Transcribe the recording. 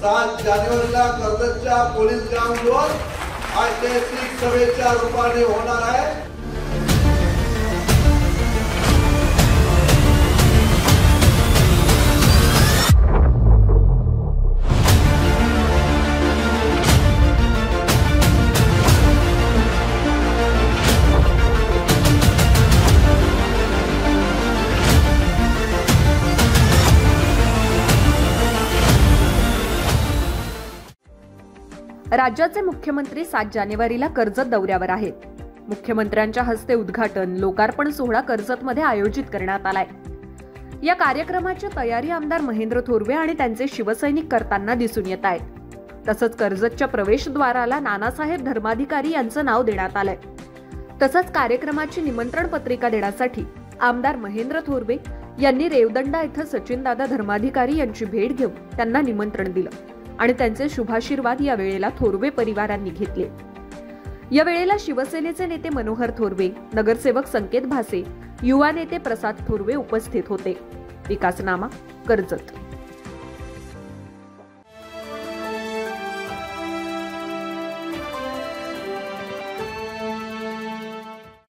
7 जानेवारीला कर्जतच्या पोलीस ग्राउंडवर ऐतिहासिक सभेच्या रूपाने होणार आहे। राज्याचे मुख्यमंत्री 7 जानेवारीला कर्जत दौऱ्यावर आहेत। मुख्यमंत्र्यांच्या हस्ते उद्घाटन लोकार्पण सोहळा कर्जतमध्ये आयोजित करण्यात आलाय। या कार्यक्रमाची तयारी आमदार महेंद्र थोरवे आणि त्यांचे शिवसैनिक करताना दिसून येत आहेत। तसंच कर्जतच्या प्रवेशद्वाराला नानासाहेब धर्माधिकारी यांचं नाव देण्यात आलंय। तसंच कार्यक्रमाची निमंत्रण पत्रिका देण्यासाठी आमदार महेंद्र थोरवे यांनी रेवदंडा इथं सचिनदादा धर्माधिकारी यांची भेट घेऊन त्यांना निमंत्रण दिलं आणि त्यांचे शुभाशीर्वाद या वेळेला थोरवे परिवारांनी घेतले। या वेळेला शिवसेनेचे नेते मनोहर थोरवे, नगरसेवक संकेत भासे, युवा नेते प्रसाद थोरवे उपस्थित होते। विकासनामा, कर्जत।